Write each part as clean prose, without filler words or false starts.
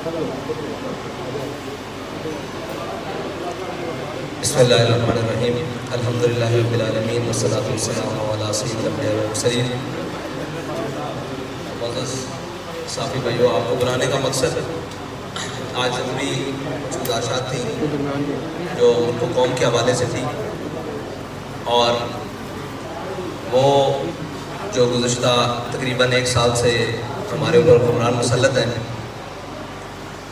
بسم اللہ الرحمن الرحیم الحمدللہ رب العالمین والصلاة والسلام علی سید الانبیاء والمرسلین۔ معزز صافی بھائیو، آپ کو بلانے کا مقصد آج ضروری گزارشات تھیں جو ملک و قوم کے حوالے سے تھی، اور وہ جو گزشتہ تقریباً 1 سال سے ہمارے اوپر حکمران مسلط ہیں،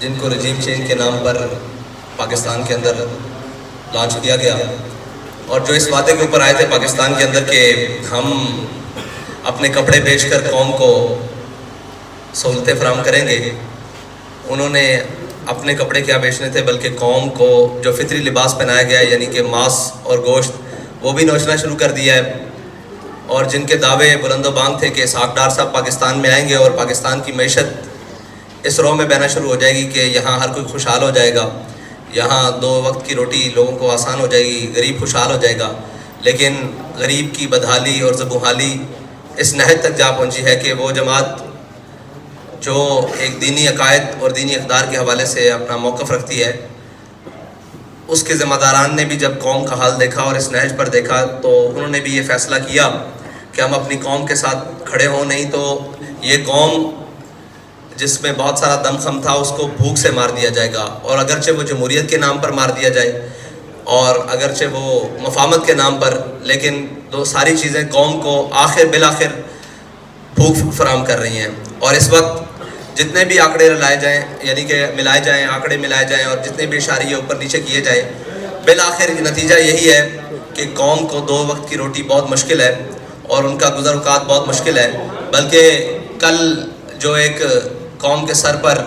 جن کو رجیم چینج کے نام پر پاکستان کے اندر لانچ کیا گیا، اور جو اس وعدے کے اوپر آئے تھے پاکستان کے اندر کہ ہم اپنے کپڑے بیچ کر قوم کو سہولتیں فراہم کریں گے، انہوں نے اپنے کپڑے کیا بیچنے تھے بلکہ قوم کو جو فطری لباس پہنایا گیا ہے، یعنی کہ ماس اور گوشت، وہ بھی نوچنا شروع کر دیا ہے۔ اور جن کے دعوے بلند و بانگ تھے کہ اسحاق ڈار صاحب پاکستان میں آئیں گے اور پاکستان کی معیشت اس رو میں بہنا شروع ہو جائے گی کہ یہاں ہر کوئی خوشحال ہو جائے گا، یہاں 2 وقت کی روٹی لوگوں کو آسان ہو جائے گی، غریب خوشحال ہو جائے گا، لیکن غریب کی بدحالی اور زبوحالی اس نہج تک جا پہنچی ہے کہ وہ جماعت جو ایک دینی عقائد اور دینی اقدار کے حوالے سے اپنا موقف رکھتی ہے، اس کے ذمہ داران نے بھی جب قوم کا حال دیکھا اور اس نہج پر دیکھا تو انہوں نے بھی یہ فیصلہ کیا کہ ہم اپنی قوم کے ساتھ کھڑے ہوں، نہیں تو یہ قوم جس میں بہت سارا دم خم تھا اس کو بھوک سے مار دیا جائے گا، اور اگرچہ وہ جمہوریت کے نام پر مار دیا جائے اور اگرچہ وہ مفاہمت کے نام پر، لیکن ساری چیزیں قوم کو بالآخر بھوک فراہم کر رہی ہیں۔ اور اس وقت جتنے بھی آنکڑے لائے جائیں، یعنی کہ ملائے جائیں، آنکڑے ملائے جائیں اور جتنے بھی اشاریے اوپر نیچے کیے جائیں، بالآخر نتیجہ یہی ہے کہ قوم کو 2 وقت کی روٹی بہت مشکل ہے اور ان کا گزر اوقات بہت مشکل ہے۔ بلکہ کل جو ایک قوم کے سر پر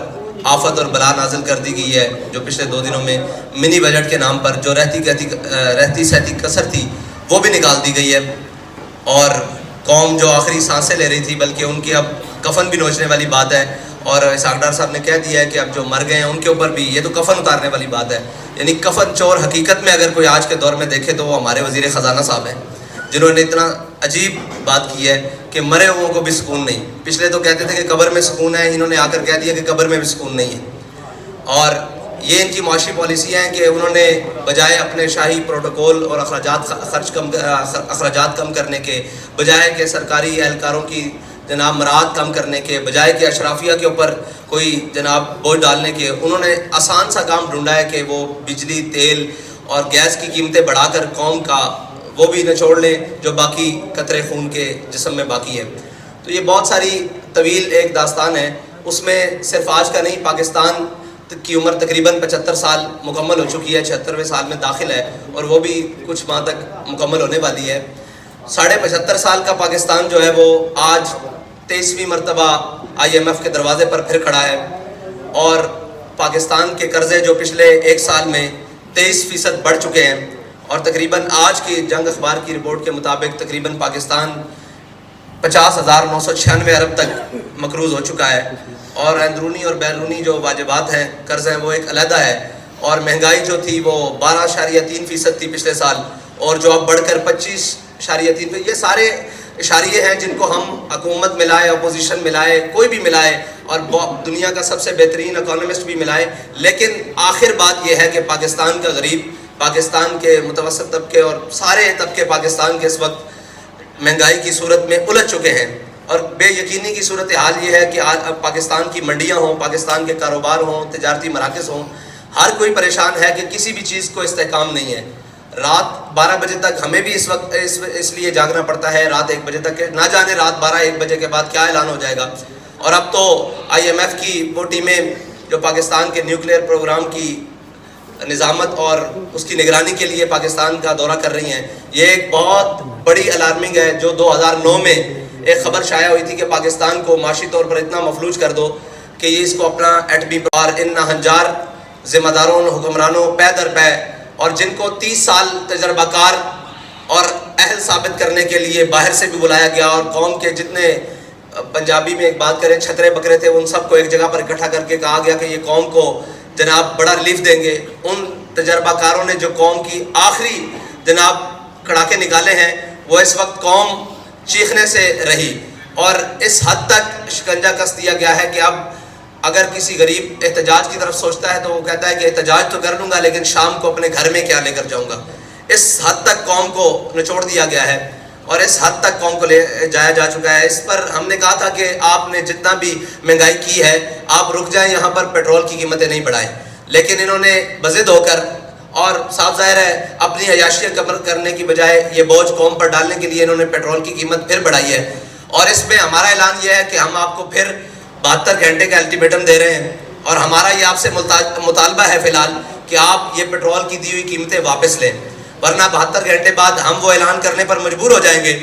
آفت اور بلا نازل کر دی گئی ہے، جو پچھلے 2 دنوں میں منی بجٹ کے نام پر جو رہتی سہتی کسر تھی وہ بھی نکال دی گئی ہے، اور قوم جو آخری سانسیں لے رہی تھی بلکہ ان کی اب کفن بھی نوچنے والی بات ہے، اور اسحاق ڈار صاحب نے کہہ دیا ہے کہ اب جو مر گئے ہیں ان کے اوپر بھی یہ تو کفن اتارنے والی بات ہے۔ یعنی کفن چور حقیقت میں اگر کوئی آج کے دور میں دیکھے تو وہ ہمارے وزیر خزانہ صاحب ہیں، جنہوں نے اتنا عجیب بات کی ہے کہ مرے ہوں کو بھی سکون نہیں۔ پچھلے تو کہتے تھے کہ قبر میں سکون ہے، انہوں نے آ کر کہہ دیا کہ قبر میں بھی سکون نہیں ہے۔ اور یہ ان کی معاشی پالیسیاں ہیں کہ انہوں نے بجائے اپنے شاہی پروٹوکول اور اخراجات کم کرنے کے، بجائے کہ سرکاری اہلکاروں کی جناب مراعات کم کرنے کے، بجائے کہ اشرافیہ کے اوپر کوئی جناب بوجھ ڈالنے کے، انہوں نے آسان سا کام ڈھونڈا ہے کہ وہ بجلی، تیل اور گیس کی قیمتیں بڑھا کر قوم کا وہ بھی نچوڑ لیں جو باقی قطرے خون کے جسم میں باقی ہے۔ تو یہ بہت ساری طویل ایک داستان ہے، اس میں صرف آج کا نہیں، پاکستان کی عمر تقریباً 75 سال مکمل ہو چکی ہے، 76ویں سال میں داخل ہے اور وہ بھی کچھ ماہ تک مکمل ہونے والی ہے۔ 75.5 سال کا پاکستان جو ہے وہ آج 23ویں مرتبہ IMF کے دروازے پر پھر کھڑا ہے، اور پاکستان کے قرضے جو پچھلے 1 سال میں 23% بڑھ چکے ہیں، اور تقریباً آج کی جنگ اخبار کی رپورٹ کے مطابق تقریباً پاکستان 50,996 ارب تک مقروض ہو چکا ہے، اور اندرونی اور بیرونی جو واجبات ہیں، قرض ہیں، وہ ایک علیحدہ ہے، اور مہنگائی جو تھی وہ 12.3% تھی پچھلے سال، اور جو اب بڑھ کر 25.3%۔ یہ سارے اشاریے ہیں جن کو ہم حکومت ملائے، اپوزیشن ملائے، کوئی بھی ملائے، اور دنیا کا سب سے بہترین اکانومسٹ بھی ملائے، لیکن آخر بات یہ ہے کہ پاکستان کا غریب، پاکستان کے متوسط طبقے اور سارے طبقے پاکستان کے اس وقت مہنگائی کی صورت میں الجھ چکے ہیں، اور بے یقینی کی صورتحال یہ ہے کہ آج اب پاکستان کی منڈیاں ہوں، پاکستان کے کاروبار ہوں، تجارتی مراکز ہوں، ہر کوئی پریشان ہے کہ کسی بھی چیز کو استحکام نہیں ہے۔ رات 12 بجے تک ہمیں بھی اس وقت اس لیے جاگنا پڑتا ہے، رات 1 بجے تک، نہ جانے رات 12-1 بجے کے بعد کیا اعلان ہو جائے گا۔ اور اب تو IMF کی وہ ٹیمیں جو پاکستان کے نیوکلیئر پروگرام کی نظامت اور اس کی نگرانی کے لیے پاکستان کا دورہ کر رہی ہیں، یہ ایک بہت بڑی الارمنگ ہے۔ جو 2009 میں ایک خبر شائع ہوئی تھی کہ پاکستان کو معاشی طور پر اتنا مفلوج کر دو کہ یہ اس کو اپنا ایٹمی پاور، ان ناہنجار ذمہ داروں، حکمرانوں پے در پے، اور جن کو 30 سال تجربہ کار اور اہل ثابت کرنے کے لیے باہر سے بھی بلایا گیا، اور قوم کے جتنے پنجابی میں ایک بات کریں چھترے بکرے تھے ان سب کو ایک جگہ پر اکٹھا کر کے کہا گیا کہ یہ قوم کو جناب بڑا ریلیف دیں گے۔ ان تجربہ کاروں نے جو قوم کی آخری جناب کڑاکے نکالے ہیں، وہ اس وقت قوم چیخنے سے رہی، اور اس حد تک شکنجہ کس دیا گیا ہے کہ اب اگر کسی غریب احتجاج کی طرف سوچتا ہے تو وہ کہتا ہے کہ احتجاج تو کر لوں گا لیکن شام کو اپنے گھر میں کیا لے کر جاؤں گا. اس حد تک قوم کو نچوڑ دیا گیا ہے اور اس حد تک قوم کو لے جایا جا چکا ہے. اس پر ہم نے کہا تھا کہ آپ نے جتنا بھی مہنگائی کی ہے آپ رک جائیں, یہاں پر پیٹرول کی قیمتیں نہیں بڑھائیں. لیکن انہوں نے بضد ہو کر اور صاف ظاہر ہے اپنی عیاشیت کم کرنے کی بجائے یہ بوجھ قوم پر ڈالنے کے لیے انہوں نے پیٹرول کی قیمت پھر بڑھائی ہے. اور اس میں ہمارا اعلان یہ ہے کہ ہم آپ کو پھر 72 گھنٹے کا الٹیمیٹم دے رہے ہیں اور ہمارا یہ آپ سے مطالبہ ہے فی الحال کہ آپ یہ پیٹرول کی دی ہوئی قیمتیں واپس لیں, ورنہ 72 گھنٹے بعد ہم وہ اعلان کرنے پر مجبور ہو جائیں گے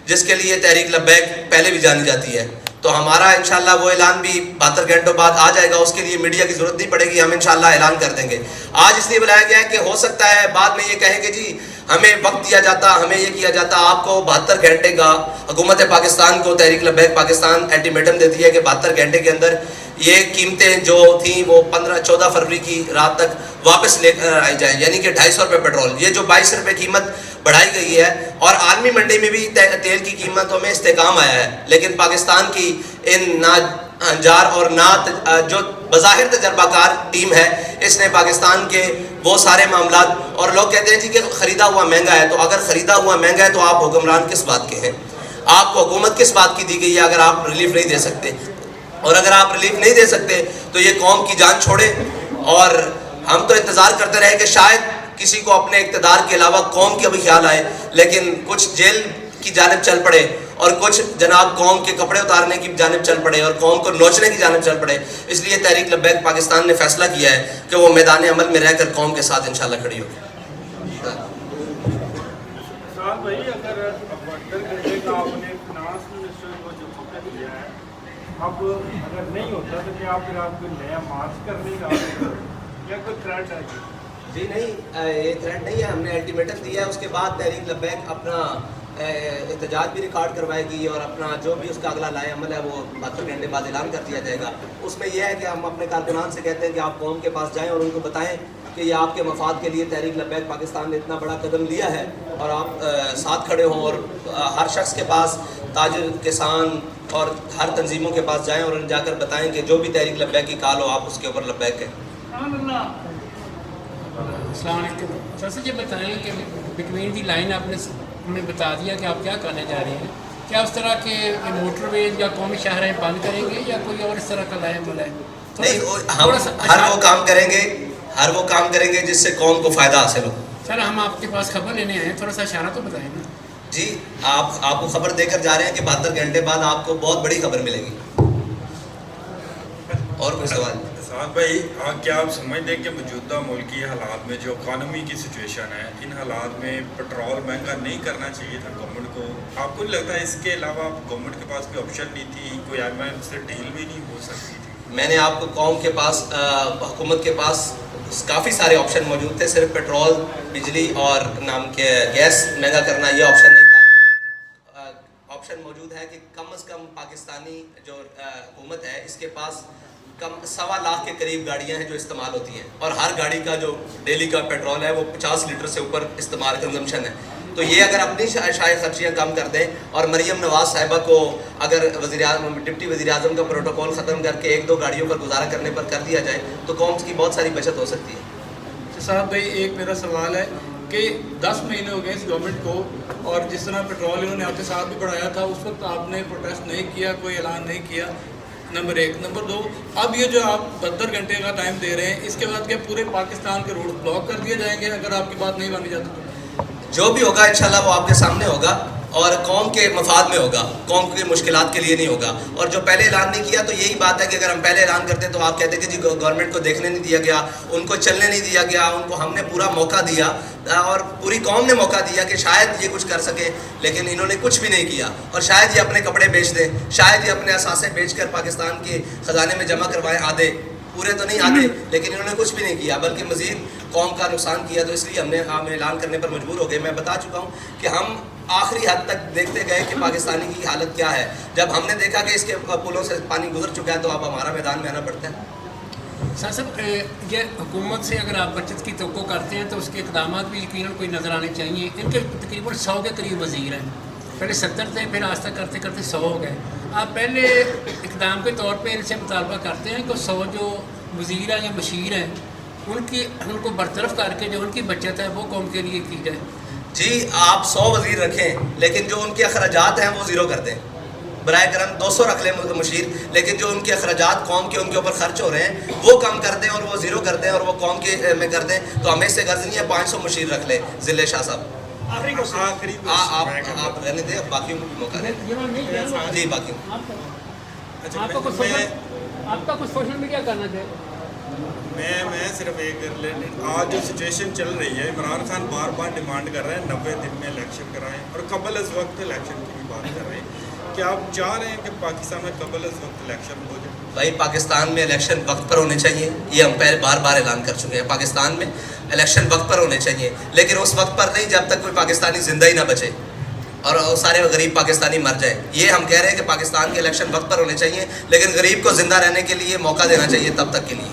جس کے لیے تحریک لبیک پہلے بھی جانی جاتی ہے. تو ہمارا انشاءاللہ وہ اعلان بھی 72 گھنٹوں بعد آ جائے گا, اس کے لیے میڈیا کی ضرورت نہیں پڑے گی, ہم انشاءاللہ اعلان کر دیں گے. آج اس لیے بلایا گیا ہے کہ ہو سکتا ہے بعد میں یہ کہیں کہ جی ہمیں وقت دیا جاتا, ہمیں یہ کیا جاتا. آپ کو 72 گھنٹے کا حکومت پاکستان کو تحریک لبیک پاکستان الٹیمیٹم دیتی ہے کہ 72 گھنٹے کے اندر یہ قیمتیں جو تھیں وہ 14 فروری کی رات تک واپس لے کر آئی جائیں, یعنی کہ 250 روپے پیٹرول, یہ جو 22 روپے قیمت بڑھائی گئی ہے. اور عالمی منڈی میں بھی تیل کی قیمتوں میں استحکام آیا ہے, لیکن پاکستان کی ان ناجار اور جو بظاہر تجربہ کار ٹیم ہے اس نے پاکستان کے وہ سارے معاملات, اور لوگ کہتے ہیں جی کہ خریدا ہوا مہنگا ہے, تو اگر خریدا ہوا مہنگا ہے تو آپ حکمران کس بات کے ہیں, آپ کو حکومت کس بات کی دی گئی ہے اگر آپ ریلیف نہیں دے سکتے. اور اگر آپ ریلیف نہیں دے سکتے تو یہ قوم کی جان چھوڑے. اور ہم تو انتظار کرتے رہے کہ شاید کسی کو اپنے اقتدار کے علاوہ قوم کا بھی خیال آئے, لیکن کچھ جیل کی جانب چل پڑے اور کچھ جناب قوم کے کپڑے اتارنے کی جانب چل پڑے اور قوم کو نوچنے کی جانب چل پڑے. اس لیے تحریک لبیک پاکستان نے فیصلہ کیا ہے کہ وہ میدان عمل میں رہ کر قوم کے ساتھ انشاءاللہ کھڑی ہوگی. اب اگر نہیں ہوتا تو کیا پھر آپ کو نیا مارچ کرنے کا یا کوئی تھریٹ ہے؟ جی نہیں, یہ تھریٹ نہیں ہے, ہم نے الٹیمیٹم دیا ہے. اس کے بعد تحریک لبیک اپنا احتجاج بھی ریکارڈ کروائے گی اور اپنا جو بھی اس کا اگلا لائے عمل ہے وہ 72 گھنٹے بعد اعلان کر دیا جائے گا. اس میں یہ ہے کہ ہم اپنے کارکنان سے کہتے ہیں کہ آپ قوم کے پاس جائیں اور ان کو بتائیں کہ یہ آپ کے مفاد کے لیے تحریک لبیک پاکستان نے اتنا بڑا قدم لیا ہے اور آپ ساتھ کھڑے ہوں. اور ہر شخص کے پاس, تاجر, کسان اور ہر تنظیموں کے پاس جائیں اور ان جا کر بتائیں کہ جو بھی تحریک لبیک کی کال ہو آپ اس کے اوپر لبیک ہیں. السلام علیکم. سر سے یہ بتائیں کہ بٹوین دی لائن آپ نے ہمیں بتا دیا کہ آپ کیا کرنے جا رہے ہیں, کیا اس طرح کے موٹر ویز یا قومی شاہراہیں بند کریں گے یا کوئی اور اس طرح کا لائن عمل ہے؟ ہم ہر وہ کام کریں گے جس سے قوم کو فائدہ حاصل ہو. سر ہم آپ کے پاس خبر لینے آئے ہیں, تھوڑا سا اشارہ تو بتائیں نا. جی آپ کو خبر دے کر جا رہے ہیں کہ 72 گھنٹے بعد آپ کو بہت بڑی خبر ملے گی. اور کوئی سوال؟ سعد بھائی, کیا آپ سمجھتے ہیں کہ موجودہ ملکی حالات میں جو اکانومی کی سچویشن ہے, ان حالات میں پیٹرول مہنگا نہیں کرنا چاہیے تھا گورنمنٹ کو؟ آپ کو نہیں لگتا ہے اس کے علاوہ گورنمنٹ کے پاس کوئی آپشن نہیں تھی, کوئی IMF سے ڈیل بھی نہیں ہو سکتی تھی؟ میں نے آپ کو قوم کے پاس, حکومت کے پاز کافی سارے آپشن موجود تھے, صرف پیٹرول, بجلی اور نام کے گیس مہنگا کرنا یہ آپشن نہیں تھا. آپشن موجود ہے کہ کم از کم پاکستانی جو حکومت ہے اس کے پاس کم 1.25 لاکھ کے قریب گاڑیاں ہیں جو استعمال ہوتی ہیں, اور ہر گاڑی کا جو ڈیلی کا پیٹرول ہے وہ 50 لیٹر سے اوپر استعمال کنزمپشن ہے. تو یہ اگر اپنی شائع خرچیاں کم کر دیں اور مریم نواز صاحبہ کو اگر ڈپٹی وزیر اعظم کا پروٹوکول ختم کر کے 1-2 گاڑیوں پر گزارا کرنے پر کر دیا جائے تو قوم کی بہت ساری بچت ہو سکتی ہے. صاحب بھائی ایک میرا سوال ہے کہ 10 مہینے ہو گئے اس گورنمنٹ کو, اور جس طرح پیٹرول انہوں نے آپ کے ساتھ بھی بڑھایا تھا اس وقت آپ نے پروٹیسٹ نہیں کیا, کوئی اعلان نہیں کیا, نمبر 1. نمبر 2, اب یہ جو آپ 72 گھنٹے کا ٹائم دے رہے ہیں اس کے بعد کیا پورے پاکستان کے روڈ بلاک کر دیے جائیں گے اگر آپ کی بات نہیں مانی جاتی تو؟ جو بھی ہوگا انشاءاللہ وہ آپ کے سامنے ہوگا اور قوم کے مفاد میں ہوگا, قوم کی مشکلات کے لیے نہیں ہوگا. اور جو پہلے اعلان نہیں کیا تو یہی بات ہے کہ اگر ہم پہلے اعلان کرتے تو آپ کہتے کہ جی گورنمنٹ کو دیکھنے نہیں دیا گیا, ان کو چلنے نہیں دیا گیا, ان کو ہم نے پورا موقع دیا اور پوری قوم نے موقع دیا کہ شاید یہ کچھ کر سکیں, لیکن انہوں نے کچھ بھی نہیں کیا. اور شاید یہ اپنے کپڑے بیچ دیں, شاید یہ اپنے اثاثے بیچ کر پاکستان کے خزانے میں جمع کروائیں, آدھے, پورے تو نہیں آتے, لیکن انہوں نے کچھ بھی نہیں کیا بلکہ مزید قوم کا نقصان کیا. تو اس لیے ہم اعلان کرنے پر مجبور ہو گئے. میں بتا چکا ہوں کہ ہم آخری حد تک دیکھتے گئے کہ پاکستانی کی حالت کیا ہے. جب ہم نے دیکھا کہ اس کے پلوں سے پانی گزر چکا ہے تو اب ہمارا میدان میں آنا پڑتا ہے. صاحب یہ حکومت سے اگر آپ بچت کی توقع کرتے ہیں تو اس کے اقدامات بھی یقیناً کوئی نظر آنے چاہیے. ان کے تقریباً 100 کے قریب وزیر ہیں, پہلے 70 تھے, پھر آہستہ کرتے کرتے 100 ہو گئے. آپ پہلے اقدام کے طور پہ ان سے مطالبہ کرتے ہیں کہ 100 جو وزیر ہیں یا مشیر ہیں ان کو برطرف کر کے جو ان کی بچت ہے وہ قوم کے لیے کی جائے؟ جی آپ 100 وزیر رکھیں لیکن جو ان کے اخراجات ہیں وہ زیرو کر دیں. برائے کرم 200 رکھ لیں مشیر لیکن جو ان کے اخراجات قوم کے ان کے اوپر خرچ ہو رہے ہیں وہ کم کر دیں اور وہ زیرو کر دیں اور وہ قوم کے میں کر دیں. تو ہمیں اس سے غرض نہیں ہے 500 مشیر رکھ لیں. ذل شاہ صاحب آپ رہنے دیں, باقیوں کو بھی موقع دیں. جی باقیوں آپ کا کچھ سوشل میڈیا کرنا چاہیے. میں صرف ایک آج جو سچویشن چل رہی ہے, عمران خان بار بار ڈیمانڈ کر رہے ہیں 90 دن میں الیکشن کرائیں اور قبل از وقت الیکشن کی بھی بات کر رہے ہیں. کیا آپ چاہ رہے ہیں کہ پاکستان میں قبل از وقت الیکشن ہو جائے؟ بھائی پاکستان میں الیکشن وقت پر ہونے چاہیے, یہ ہم پہلے بار بار اعلان کر چکے ہیں. پاکستان میں الیکشن وقت پر ہونے چاہیے لیکن اس وقت پر نہیں جب تک کوئی پاکستانی زندہ ہی نہ بچے اور سارے غریب پاکستانی مر جائیں. یہ ہم کہہ رہے ہیں کہ پاکستان کے الیکشن وقت پر ہونے چاہیے لیکن غریب کو زندہ رہنے کے لیے موقع دینا چاہیے تب تک کے لیے.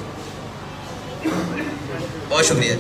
بہت شکریہ.